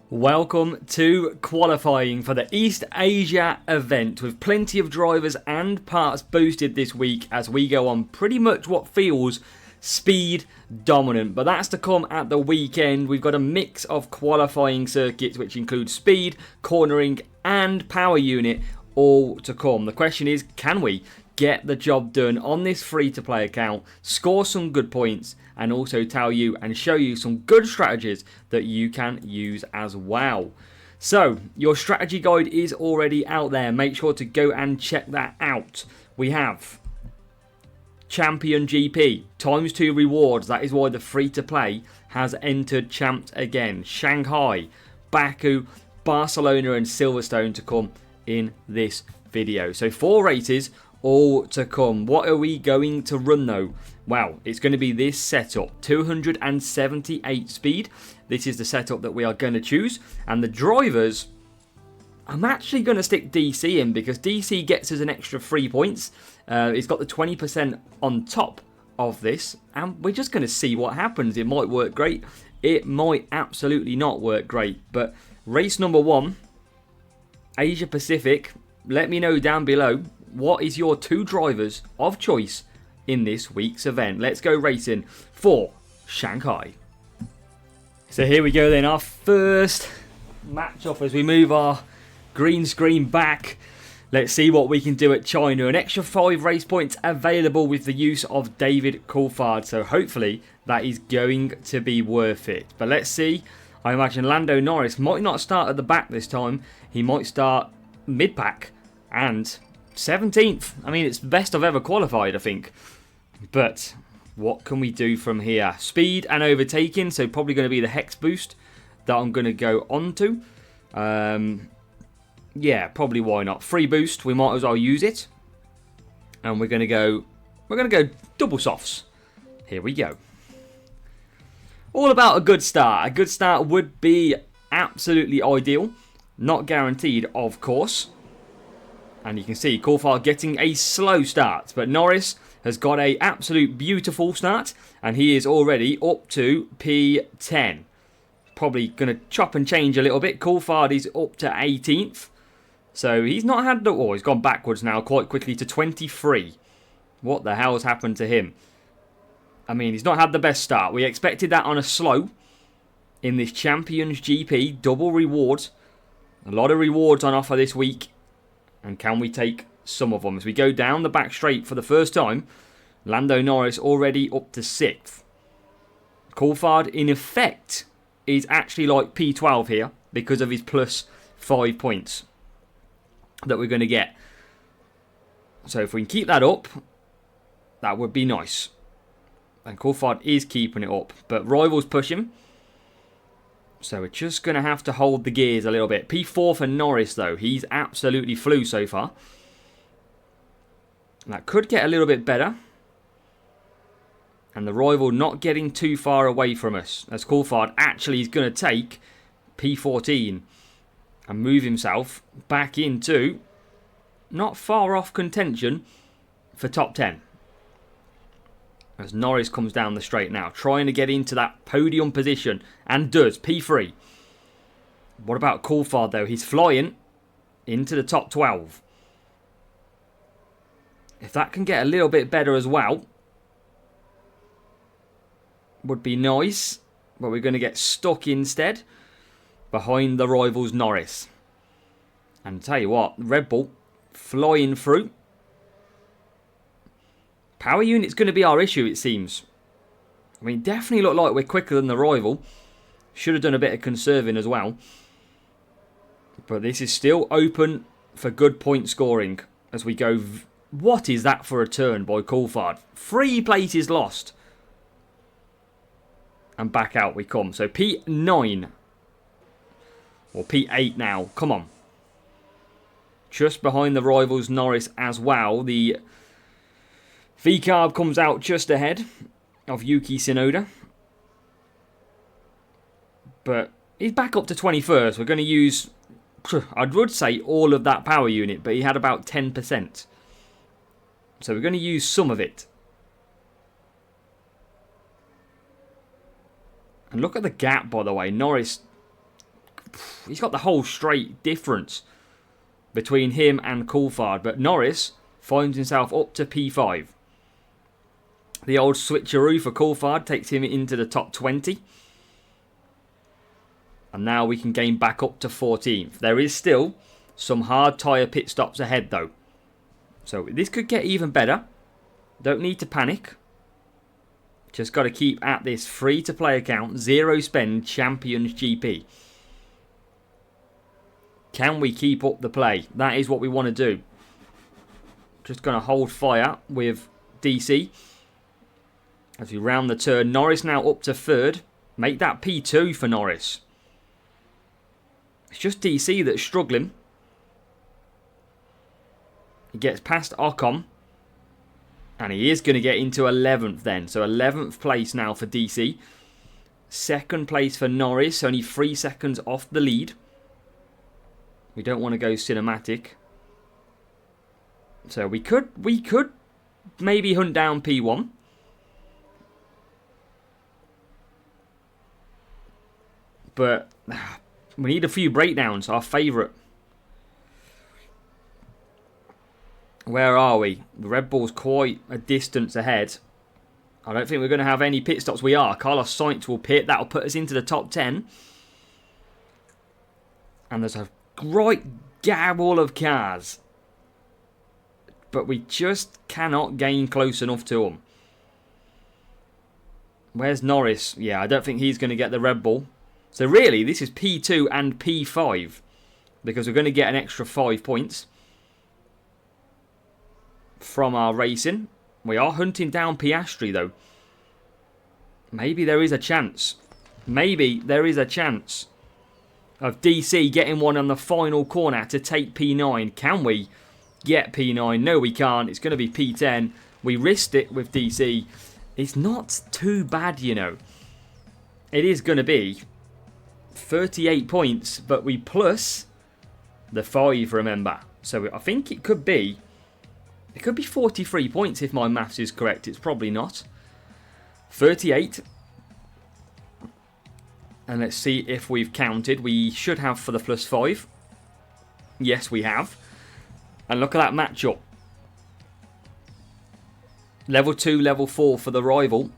Welcome to qualifying for the East Asia event with plenty of drivers and parts boosted this week as we go on pretty much what feels speed dominant. But that's to come at the weekend. We've got a mix of qualifying circuits which include speed, cornering and power unit all to come. The question is, can we get the job done on this free-to-play account, score some good points, and also tell you and show you some good strategies that you can use as well. So, your strategy guide is already out there. Make sure to go and check that out. We have Champion GP, ×2 rewards. That is why the free-to-play has entered Champs again. Shanghai, Baku, Barcelona and Silverstone to come in this video. So 4 races all to come. What are we going to run though? Well, it's going to be this setup, 278 speed. This is the setup that we are going to choose. And the drivers, I'm actually going to stick DC in because DC gets us an extra 3 points. It's got the 20% on top of this. And we're just going to see what happens. It might work great. It might absolutely not work great. But race number 1, Asia Pacific. Let me know down below, what is your 2 drivers of choice in this week's event? Let's go racing for Shanghai. So here we go then, our first match off as we move our green screen back. Let's see what we can do at China. An extra 5 race points available with the use of David Coulthard. So hopefully that is going to be worth it. But let's see. I imagine Lando Norris might not start at the back this time. He might start mid-pack and 17th. I mean, it's the best I've ever qualified, I think. But what can we do from here? Speed and overtaking, so probably going to be the hex boost that I'm going to go onto. Yeah, probably why not. Free boost, we might as well use it. And we're going to go double softs. Here we go. All about a good start. A good start would be absolutely ideal. Not guaranteed, of course. And you can see Coulthard getting a slow start. But Norris has got an absolute beautiful start. And he is already up to P10. Probably going to chop and change a little bit. Coulthard is up to 18th. So he's not had the... Oh, he's gone backwards now quite quickly to 23. What the hell has happened to him? I mean, he's not had the best start. We expected that on a slow in this Champions GP. Double rewards. A lot of rewards on offer this week. And can we take some of them? As we go down the back straight for the first time, Lando Norris already up to 6th. Coulthard, in effect, is actually like P12 here because of his plus 5 points that we're going to get. So if we can keep that up, that would be nice. And Coulthard is keeping it up. But rivals push him. So we're just going to have to hold the gears a little bit. P4 for Norris, though. He's absolutely flew so far. That could get a little bit better. And the rival not getting too far away from us. As Coulthard actually is going to take P14 and move himself back into not far off contention for top 10. As Norris comes down the straight now, trying to get into that podium position, and does, P3. What about Coulthard though? He's flying into the top 12. If that can get a little bit better as well, would be nice. But we're going to get stuck instead behind the rivals Norris. And tell you what, Red Bull flying through. Power unit's going to be our issue, it seems. I mean, definitely look like we're quicker than the rival. Should have done a bit of conserving as well. But this is still open for good point scoring as we go. What is that for a turn by Coulthard? 3 places lost. And back out we come. So P9. Or P8 now. Come on. Just behind the rivals Norris as well. The V-Carb comes out just ahead of Yuki Tsunoda. But he's back up to 21st. We're going to use, I would say, all of that power unit. But he had about 10%. So we're going to use some of it. And look at the gap, by the way. Norris he's got the whole straight difference between him and Coulthard. But Norris finds himself up to P5. The old switcheroo for Coulthard takes him into the top 20. And now we can gain back up to 14th. There is still some hard tyre pit stops ahead though. So this could get even better. Don't need to panic. Just got to keep at this free-to-play account, zero spend Champions GP. Can we keep up the play? That is what we want to do. Just going to hold fire with DC. As we round the turn, Norris now up to 3rd. Make that P2 for Norris. It's just DC that's struggling. He gets past Ocon. And he is going to get into 11th then. So 11th place now for DC. 2nd place for Norris. Only 3 seconds off the lead. We don't want to go cinematic. So we could maybe hunt down P1. But we need a few breakdowns. Our favourite. Where are we? The Red Bull's quite a distance ahead. I don't think we're going to have any pit stops. We are. Carlos Sainz will pit. That'll put us into the top 10. And there's a great gabble of cars. But we just cannot gain close enough to them. Where's Norris? Yeah, I don't think he's going to get the Red Bull. So really, this is P2 and P5. Because we're going to get an extra 5 points from our racing. We are hunting down Piastri though. Maybe there is a chance. Maybe there is a chance of DC getting one on the final corner to take P9. Can we get P9? No, we can't. It's going to be P10. We risked it with DC. It's not too bad, you know. It is going to be 38 points, but we plus the 5, remember. So I think it could be 43 points if my maths is correct. It's probably not. 38. And let's see if we've counted. We should have for the plus 5. Yes, we have. And look at that matchup. Level 2, level 4 for the rival.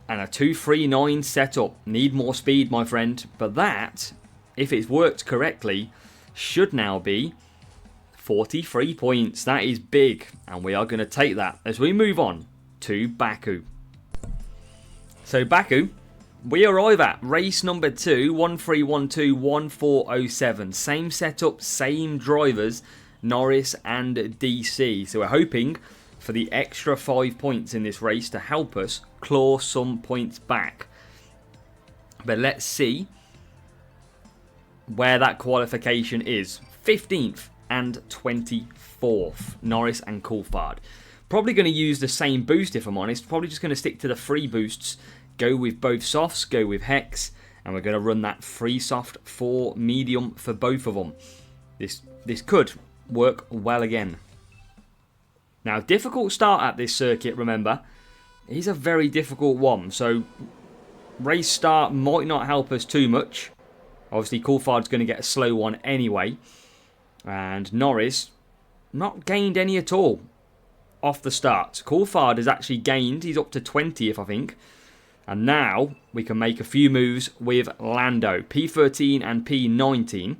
And a 239 setup. Need more speed, my friend. But that, if it's worked correctly, should now be 43 points. That is big. And we are going to take that as we move on to Baku. So Baku, we arrive at race number 2, 1312-1407. Same setup, same drivers, Norris and DC. So we're hoping for the extra 5 points in this race to help us claw some points back. But let's see where that qualification is. 15th and 24th, Norris and Coulthard. Probably going to use the same boost if I'm honest. Probably just going to stick to the free boosts. Go with both softs, go with Hex. And we're going to run that free soft for medium for both of them. This could work well again. Now, difficult start at this circuit, remember. It's a very difficult one. So, race start might not help us too much. Obviously, Coulthard's going to get a slow one anyway. And Norris, not gained any at all off the start. Coulthard has actually gained. He's up to 20th, I think. And now we can make a few moves with Lando. P13 and P19.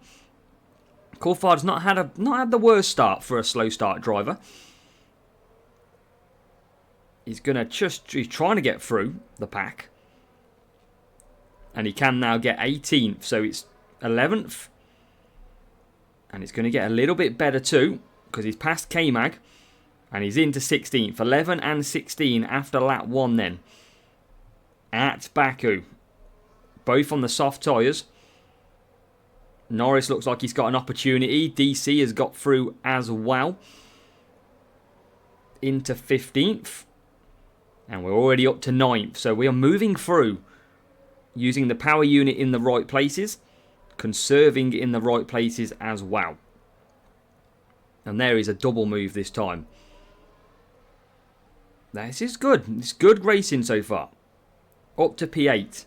Coulthard's not had the worst start for a slow start driver. He's trying to get through the pack. And he can now get 18th. So it's 11th. And it's going to get a little bit better too. Because he's past K-Mag. And he's into 16th. 11 and 16 after lap 1 then. At Baku. Both on the soft tyres. Norris looks like he's got an opportunity. DC has got through as well. Into 15th. And we're already up to 9th. So we are moving through. Using the power unit in the right places. Conserving in the right places as well. And there is a double move this time. This is good. It's good racing so far. Up to P8.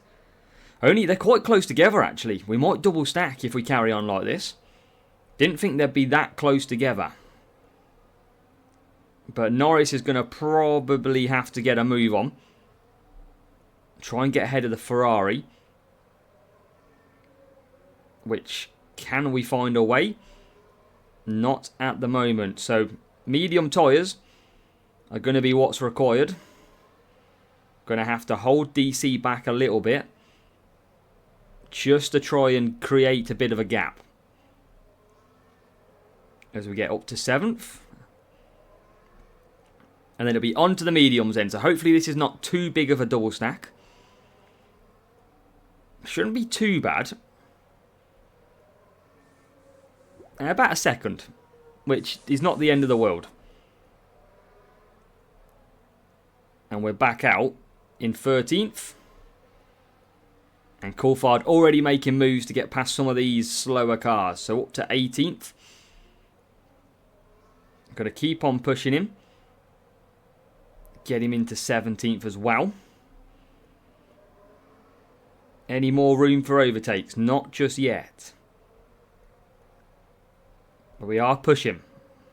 Only they're quite close together, actually. We might double stack if we carry on like this. Didn't think they'd be that close together. But Norris is going to probably have to get a move on. Try and get ahead of the Ferrari. Which, can we find a way? Not at the moment. So, medium tyres are going to be what's required. Going to have to hold DC back a little bit. Just to try and create a bit of a gap. As we get up to 7th. And then it'll be on to the mediums then. So hopefully this is not too big of a double stack. Shouldn't be too bad. About a second. Which is not the end of the world. And we're back out in 13th. And Coulthard already making moves to get past some of these slower cars. So up to 18th. Got to keep on pushing him. Get him into 17th as well. Any more room for overtakes? Not just yet. But we are pushing.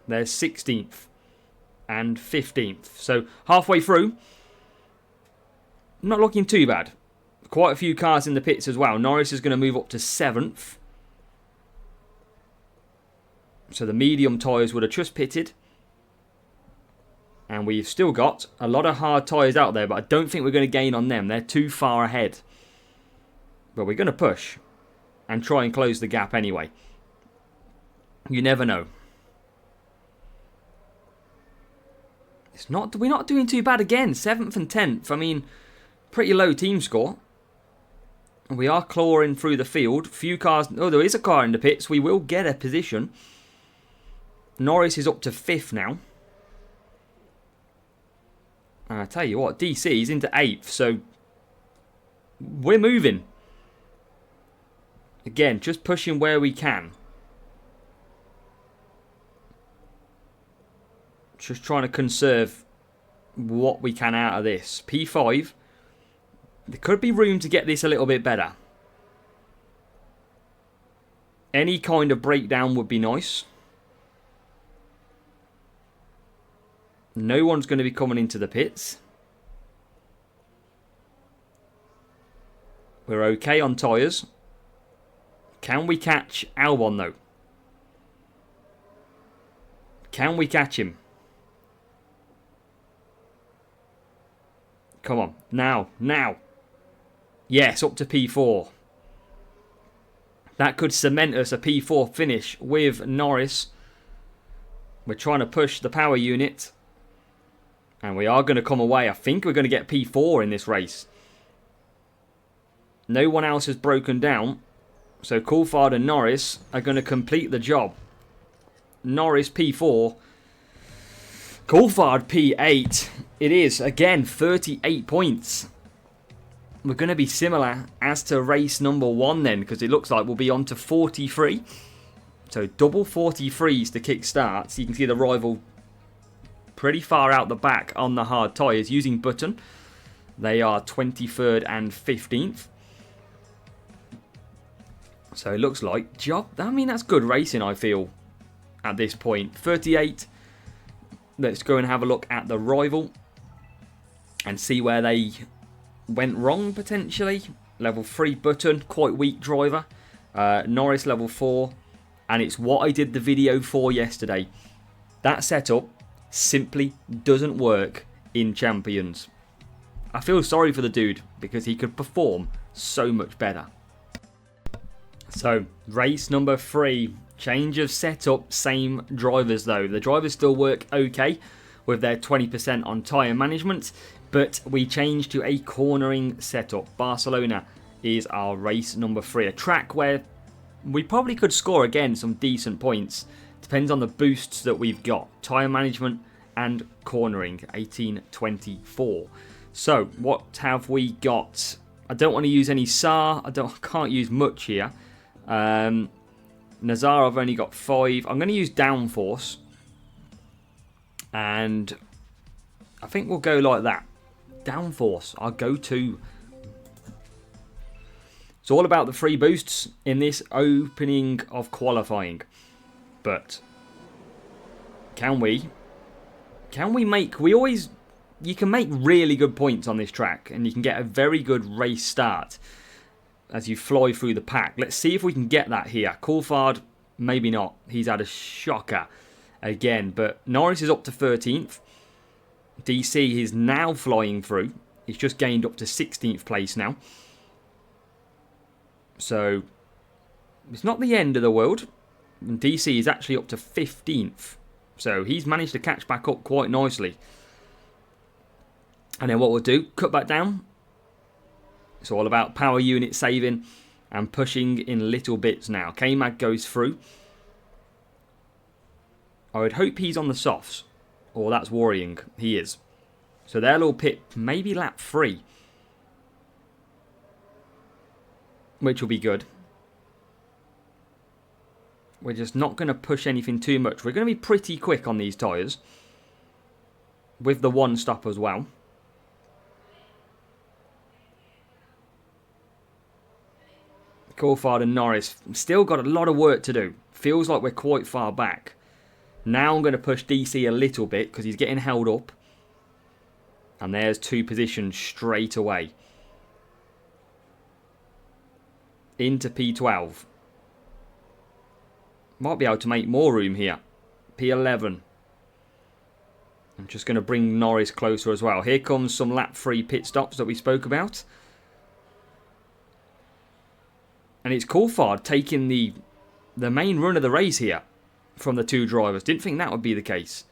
There's 16th and 15th. So halfway through. Not looking too bad. Quite a few cars in the pits as well. Norris is going to move up to 7th. So the medium tyres would have just pitted. And we've still got a lot of hard tyres out there, but I don't think we're going to gain on them. They're too far ahead. But we're going to push and try and close the gap anyway. You never know. We're not doing too bad again. 7th and 10th. I mean, pretty low team score. We are clawing through the field. Few cars. Oh, there is a car in the pits. We will get a position. Norris is up to 5th now. And I tell you what, DC is into 8th. So we're moving. Again, just pushing where we can. Just trying to conserve what we can out of this. P5. There could be room to get this a little bit better. Any kind of breakdown would be nice. No one's going to be coming into the pits. We're okay on tyres. Can we catch Albon though? Can we catch him? Come on. Now. Now. Yes, up to P4. That could cement us a P4 finish with Norris. We're trying to push the power unit. And we are going to come away. I think we're going to get P4 in this race. No one else has broken down. So Coulthard and Norris are going to complete the job. Norris P4. Coulthard P8. It is, again, 38 points. We're going to be similar as to race number 1 then, because it looks like we'll be on to 43. So double 43s to kick start. So you can see the rival pretty far out the back on the hard tyres using Button. They are 23rd and 15th. So it looks like job. I mean, that's good racing, I feel, at this point. 38. Let's go and have a look at the rival and see where they went wrong, potentially. Level 3 Button, quite weak driver. Norris level 4. And it's what I did the video for yesterday. That setup simply doesn't work in Champions. I feel sorry for the dude because he could perform so much better. So, race number 3. Change of setup, same drivers though. The drivers still work okay with their 20% on tyre management, but we change to a cornering setup. Barcelona is our race number 3. A track where we probably could score again some decent points. Depends on the boosts that we've got. Tyre management and cornering, 1824. So, what have we got? I don't want to use any SAR. I can't use much here. Nazar, I've only got 5. I'm going to use downforce. And I think we'll go like that. Downforce, I'll go to. It's all about the free boosts in this opening of qualifying. But can we make... You can make really good points on this track, and you can get a very good race start as you fly through the pack. Let's see if we can get that here. Coulthard, maybe not. He's had a shocker again, but Norris is up to 13th. DC is now flying through. He's just gained up to 16th place now. So, it's not the end of the world. And DC is actually up to 15th. So, he's managed to catch back up quite nicely. And then what we'll do, cut back down. It's all about power unit saving and pushing in little bits now. K-Mag goes through. I would hope he's on the softs. Or that's worrying. He is. So their little pit, maybe lap 3. Which will be good. We're just not going to push anything too much. We're going to be pretty quick on these tyres. With the one stop as well. Coulthard and Norris still got a lot of work to do. Feels like we're quite far back. Now I'm going to push DC a little bit because he's getting held up. And there's 2 positions straight away. Into P12. Might be able to make more room here. P11. I'm just going to bring Norris closer as well. Here comes some lap 3 pit stops that we spoke about. And it's Coulthard taking the main run of the race here from the 2 drivers. Didn't think that would be the case.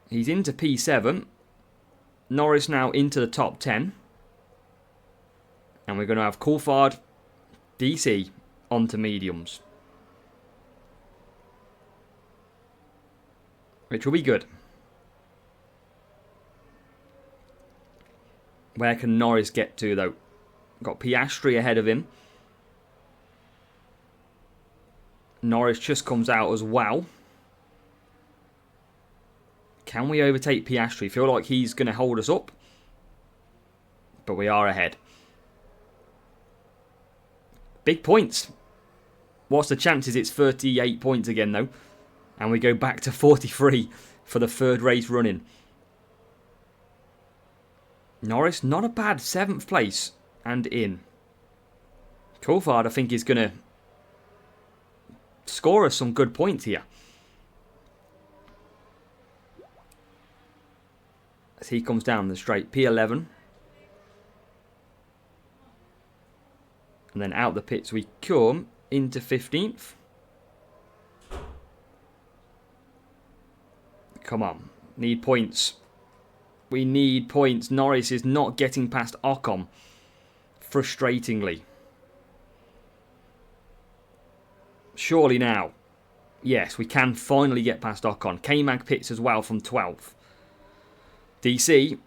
He's into P7. Norris now into the top 10. And we're going to have Coulthard, DC onto mediums. Which will be good. Where can Norris get to though? Got Piastri ahead of him. Norris just comes out as well. Can we overtake Piastri? Feel like he's going to hold us up. But we are ahead. Big points. What's the chances it's 38 points again though? And we go back to 43 for the 3rd race running. Norris, not a bad 7th place. And in. Coulthard, I think, is going to score us some good points here. As he comes down the straight. P11. And then out the pits we come into 15th. Come on. Need points. We need points. Norris is not getting past Ocon. Frustratingly. Surely now. Yes, we can finally get past Ocon. K-Mag pits as well from 12th. DC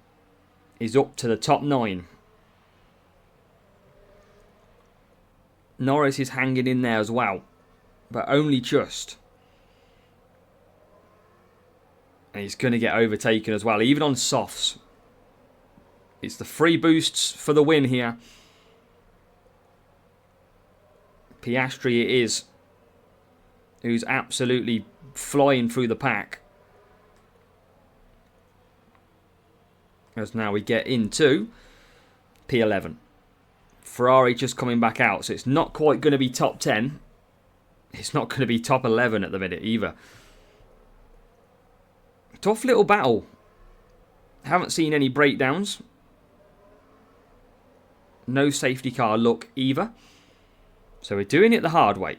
is up to the top 9. Norris is hanging in there as well. But only just. And he's going to get overtaken as well. Even on softs. It's the free boosts for the win here. Piastri it is. Who's absolutely flying through the pack. As now we get into P11. Ferrari just coming back out. So it's not quite going to be top 10. It's not going to be top 11 at the minute either. Tough little battle. Haven't seen any breakdowns. No safety car luck either. So we're doing it the hard way.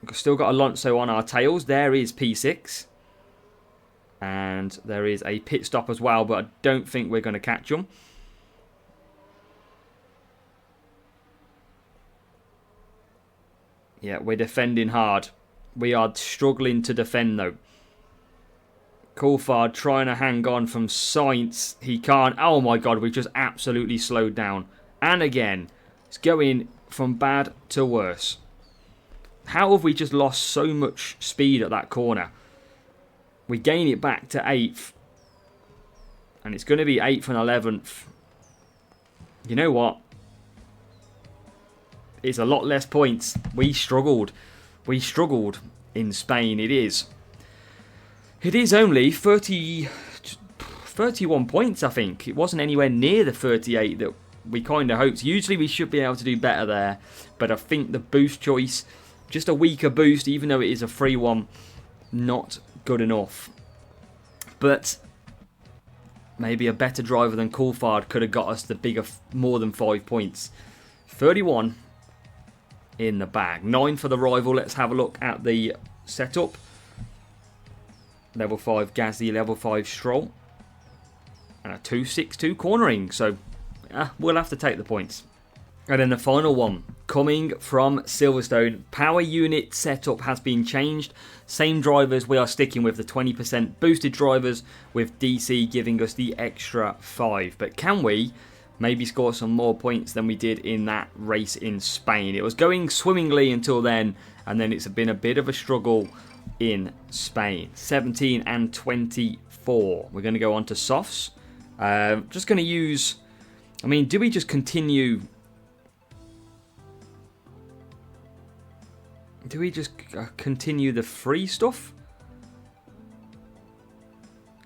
We've still got Alonso on our tails. There is P6. And there is a pit stop as well, but I don't think we're going to catch them. Yeah, we're defending hard. We are struggling to defend though. Coulthard trying to hang on from Sainz. He can't. Oh my god, we've just absolutely slowed down. And again, it's going from bad to worse. How have we just lost so much speed at that corner? We gain it back to 8th. And it's going to be 8th and 11th. You know what? it's a lot less points. We struggled. We struggled in Spain. It is only 31 points, I think. It wasn't anywhere near the 38 that we kind of hoped. Usually we should be able to do better there, but I think the boost choice, just a weaker boost, even though it is a free one, not good enough. But maybe a better driver than Coulthard could have got us the bigger, more than 5 points. 31 in the bag. 9 for the rival. Let's have a look at the setup. Level 5 Gasly, level 5 Stroll. And a 2.62 cornering. So we'll have to take the points. And then the final one, coming from Silverstone, power unit setup has been changed. Same drivers, we are sticking with the 20% boosted drivers, with DC giving us the extra 5. But can we maybe score some more points than we did in that race in Spain? It was going swimmingly until then, and then it's been a bit of a struggle in Spain. 17 and 24. We're going to go on to softs. Just going to use, I mean, do we just continue... Do we just continue the free stuff?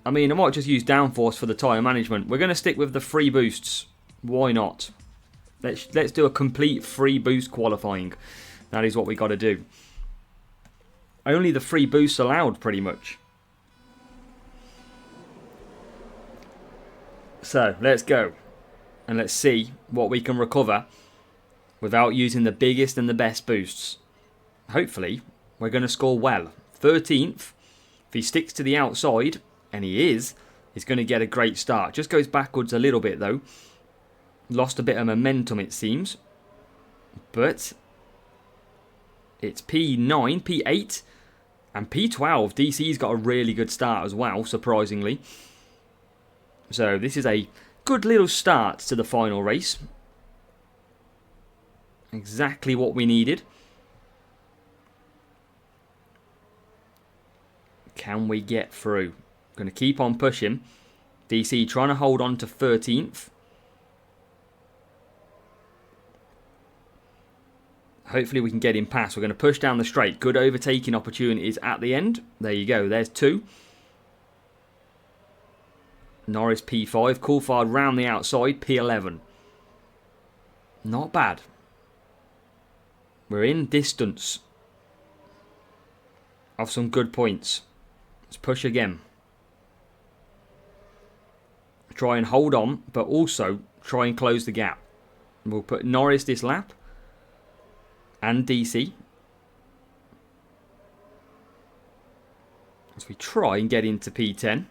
I mean, I might just use downforce for the tyre management. We're going to stick with the free boosts. Why not? Let's do a complete free boost qualifying. That is what we got to do. Only the free boosts allowed, pretty much. So, let's go. And let's see what we can recover without using the biggest and the best boosts. Hopefully, we're going to score well. 13th, if he sticks to the outside, and he is, he's going to get a great start. Just goes backwards a little bit, though. Lost a bit of momentum, it seems. But it's P9, P8, and P12. DC's got a really good start as well, surprisingly. So this is a good little start to the final race. Exactly what we needed. Can we get through? Going to keep on pushing. DC trying to hold on to 13th. Hopefully we can get him past. We're going to push down the straight. Good overtaking opportunities at the end. There you go. There's 2. Norris P5. Coulthard round the outside. P11. Not bad. We're in distance of some good points. Let's push again. Try and hold on, but also try and close the gap. We'll put Norris this lap. And DC. As we try and get into P10.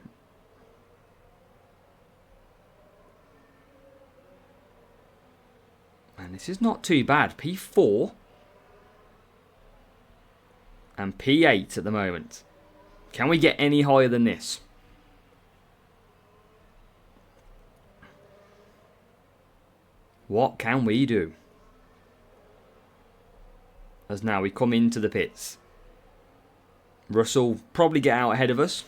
And this is not too bad. P4. And P8 at the moment. Can we get any higher than this? What can we do? As now we come into the pits. Russell probably get out ahead of us.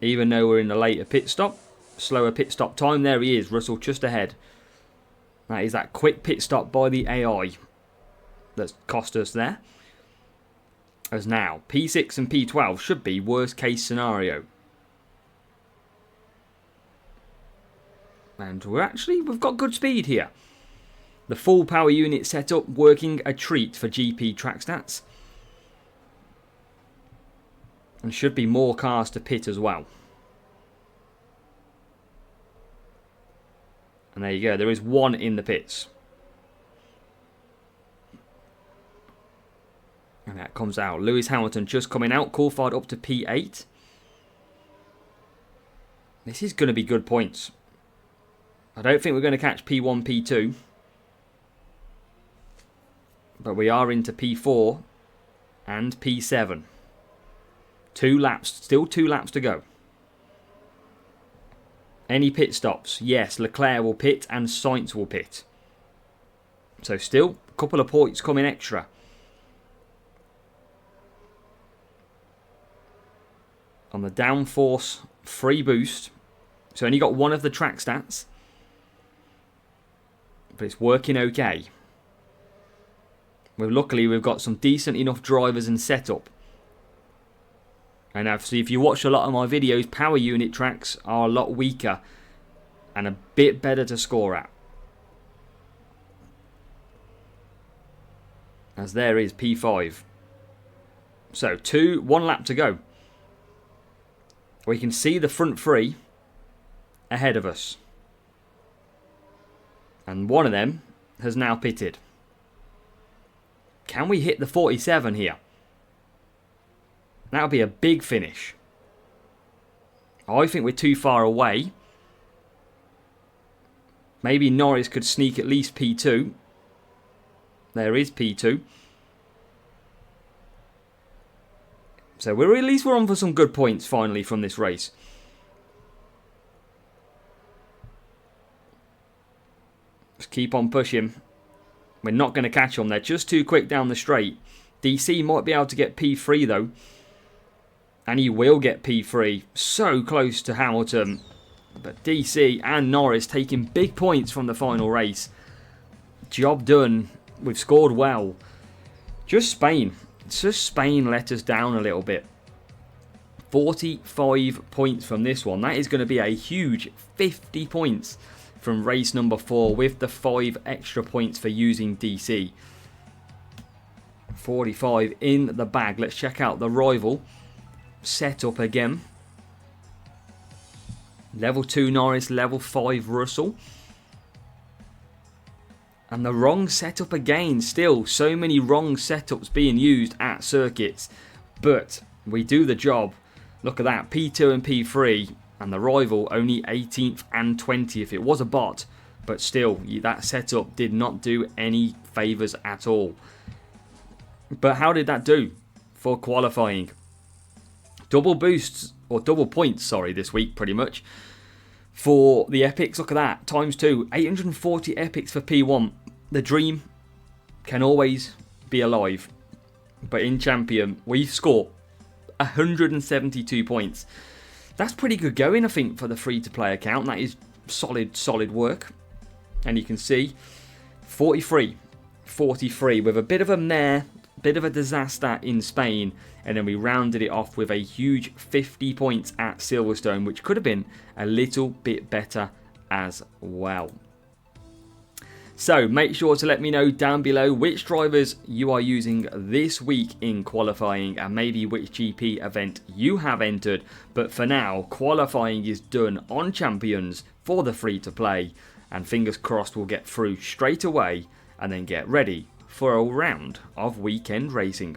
Even though we're in the later pit stop. Slower pit stop time. There he is. Russell just ahead. That is that quick pit stop by the AI. That's cost us there. As now, P6 and P12 should be worst case scenario. And we've got good speed here. The full power unit setup working a treat for GP track stats. And should be more cars to pit as well. And there you go, there is 1 in the pits. And that comes out. Lewis Hamilton just coming out. Coulthard up to P8. This is going to be good points. I don't think we're going to catch P1, P2. But we are into P4 and P7. 2 laps. Still 2 laps to go. Any pit stops? Yes, Leclerc will pit and Sainz will pit. So still a couple of points coming extra. On the downforce free boost. So only got 1 of the track stats. but it's working okay. Well, luckily we've got some decent enough drivers and setup. And obviously if you watch a lot of my videos, power unit tracks are a lot weaker and a bit better to score at. As there is P5. So 1 lap to go. We can see the front three ahead of us. And one of them has now pitted. Can we hit the 47 here? That'll be a big finish. I think we're too far away. Maybe Norris could sneak at least P2. There is P2. So we're on for some good points finally from this race. Just keep on pushing. We're not going to catch them. They're just too quick down the straight. DC might be able to get P3 though. And he will get P3. So close to Hamilton. But DC and Norris taking big points from the final race. Job done. We've scored well. Just Spain let us down a little bit. 45 points from this one. That is going to be a huge 50 points from race number 4 with the 5 extra points for using DC. 45 in the bag. Let's check out the rival setup again. Level 2 Norris, level 5 Russell. And the wrong setup again. Still, so many wrong setups being used at circuits. But we do the job. Look at that. P2 and P3. And the rival only 18th and 20th. It was a bot. But still, that setup did not do any favours at all. But how did that do for qualifying? Double boosts, or double points, sorry, this week pretty much. For the epics, look at that, times 2, 840 epics for P1. The dream can always be alive. But in Champion, we score 172 points. That's pretty good going, I think, for the free-to-play account. That is solid work. And you can see 43 with a bit of a mare, bit of a disaster in Spain, and then we rounded it off with a huge 50 points at Silverstone, which could have been a little bit better as well. So make sure to let me know down below which drivers you are using this week in qualifying and maybe which GP event you have entered. But for now, qualifying is done on Champions for the free to play, and fingers crossed we'll get through straight away and then get ready for a round of weekend racing.